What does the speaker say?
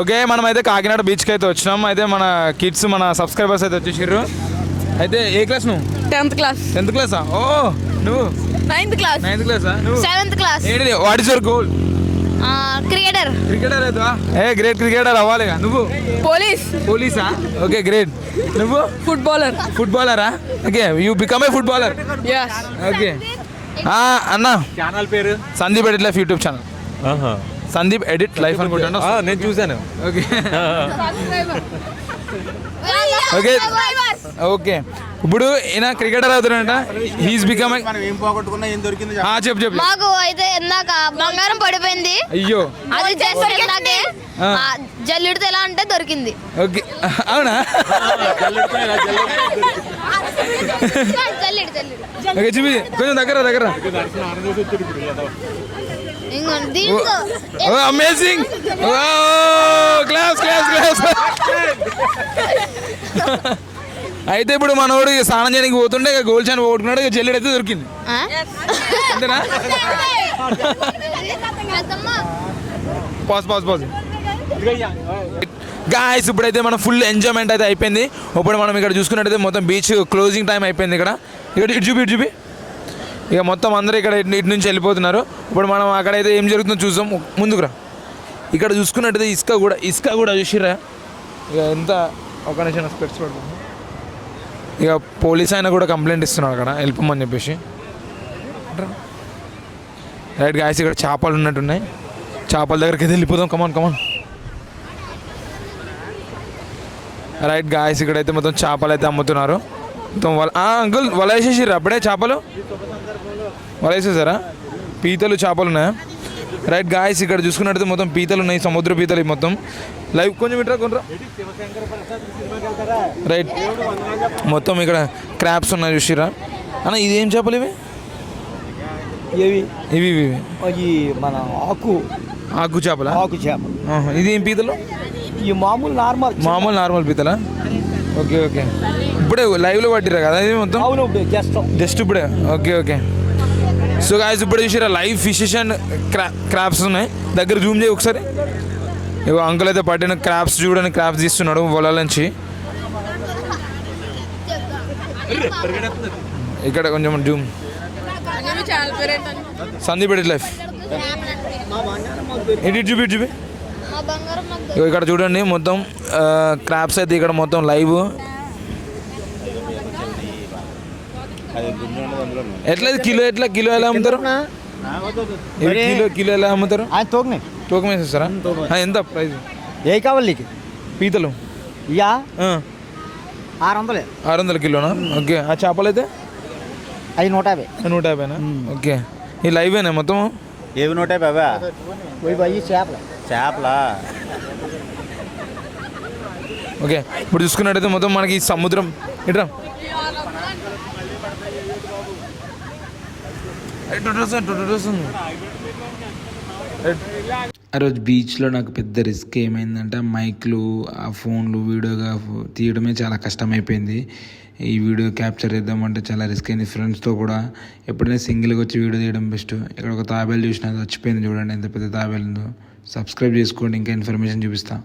Okay, మనం అయితే కాకినాడ బీచ్కి అయితే వచ్చినాం. అయితే మన కిడ్స్ మన సబ్స్క్రైబర్స్ అయితే వచ్చేసారు. అయితే ఏ క్లాస్ నువ్వు? 10th class. 10th క్లాసా? ఓ నువ్వు 9th క్లాస్. 9th క్లాసా? నువ్వు 7th క్లాస్. ఏంటి what is your goal? Cricketer. Cricketer అయితే గ్రేట్ క్రికెటర్ అవ్వాలి. నువ్వు పోలీసా? Okay great. నువ్వు ఫుట్బాలరా? Okay, you become a footballer. Okay అన్న ఛానల్ పేరు Sandeep edit life YouTube channel. Sandeep edit life అనుకుంటాను. నేను చూశాను. Okay okay okay. ఇప్పుడు ఈయన క్రికెటర్ అవుతున్నాడంట. హీస్ బికమ్ చెప్పు. మాకు అయితే ఇందాక బంగారం పడిపోయింది. అయ్యో, అది చేస్తే జల్లుడితో ఎలా అంటే దొరికింది. ఓకే అవునా? ఓకే చూపి కొంచెం దగ్గర. Amazing, class. అయితే ఇప్పుడు మనోడు స్నానం చేయడానికి పోతుండే గోల్ చాన్ పోగొట్టుకున్నాడు. జల్లెడు అయితే దొరికింది అంతేనా? పాజ్ గాయ్స్, ఇప్పుడైతే మనం ఫుల్ ఎంజాయ్మెంట్ అయితే అయిపోయింది. ఇప్పుడు మనం ఇక్కడ చూసుకున్నట్టయితే మొత్తం బీచ్ క్లోజింగ్ టైం అయిపోయింది. ఇక్కడ ఇటు చూపి ఇక మొత్తం అందరూ ఇక్కడ ఇటు నుంచి వెళ్ళిపోతున్నారు. ఇప్పుడు మనం అక్కడైతే ఏం జరుగుతుందో చూసాం. ముందుకురా. ఇక్కడ చూసుకున్నట్టయితే ఇసుక కూడా చూసిరా. ఇక ఎంత ఒక నిమిషం స్పెట్స్ పడుతుంది. ఇక పోలీస్ ఆయన కూడా కంప్లైంట్ ఇస్తున్నాడు అక్కడ వెళ్ళిపోమని చెప్పేసి. రైట్ గాయస్, ఇక్కడ చేపలు ఉన్నట్టున్నాయి. చేపల దగ్గరికి అయితే వెళ్ళిపోదాం. కమాన్. రైట్ గాయస్, ఇక్కడైతే మొత్తం చేపలు అయితే అమ్ముతున్నారు. మొత్తం అంకుల్ వల వేసేసారు అప్పుడే. చేపలు వల వేసేసారా? పీతలు చేపలు ఉన్నాయా? రైట్ గాయస్, ఇక్కడ చూసుకున్నట్టయితే మొత్తం పీతలు ఉన్నాయి. సముద్ర పీతలు మొత్తం లైవ్. కొంచెం కొనరా. రైట్, మొత్తం ఇక్కడ క్రాబ్స్ ఉన్నాయి చూసిరా. అన్న ఇదేం చేపలు ఇవి? ఇవి మన ఆకు చేపల. ఇది ఏం పీతలు? ఈ మామూలు నార్మల్ పీతలా? ఓకే ఇప్పుడే లైవ్లో పట్టిరా కదా ఇది మొత్తం? జస్ట్ ఇప్పుడే. ఓకే. సో గాయస్, ఇప్పుడు చూసిరా లైవ్ ఫిషెస్ అండ్ క్రాబ్స్ ఉన్నాయి. దగ్గర జూమ్ చేయి ఒకసారి. ఇగో అంకుల్ అయితే పట్టిన క్రాబ్స్ చూడని క్రాబ్స్ తీస్తున్నాడు వల నుంచి. ఇక్కడ కొంచెం Zoom. Sandeep edit life edit చూపి. ఇక్కడ చూడండి మొత్తం క్రాబ్స్ అయితే ఇక్కడ మొత్తం లైవ్. ఎట్లా కిలో ఎలా అమ్ముతారు? కిలో ఎలా అమ్ముతారు? తూకం వేసేస్తారా? ఎంత ప్రైస్? ఏ కావాలి పీతలు? 600 కిలోనా? ఓకే. ఆ చేపలు అయితే అవి 150. ఓకే. ఈ లైవేనా మొత్తం? ఏవి 150? చేపలా? ఓకే. ఇప్పుడు చూసుకున్నట్టయితే మొత్తం మనకి సముద్రం ఇట్రా. ఆ రోజు బీచ్లో నాకు పెద్ద రిస్క్ ఏమైందంటే మైక్లు, ఆ ఫోన్లు వీడియోగా తీయడమే చాలా కష్టమైపోయింది. ఈ వీడియో క్యాప్చర్ చేద్దామంటే చాలా రిస్క్ అయింది. ఫ్రెండ్స్తో కూడా ఎప్పుడైనా సింగిల్గా వచ్చి వీడియో తీయడం బెస్ట్. ఇక్కడ ఒక తాబేలు చూసిన చచ్చిపోయింది. చూడండి ఎంత పెద్ద తాబేలు ఉందో. సబ్స్క్రైబ్ చేసుకోండి, ఇంకా ఇన్ఫర్మేషన్ చూపిస్తా.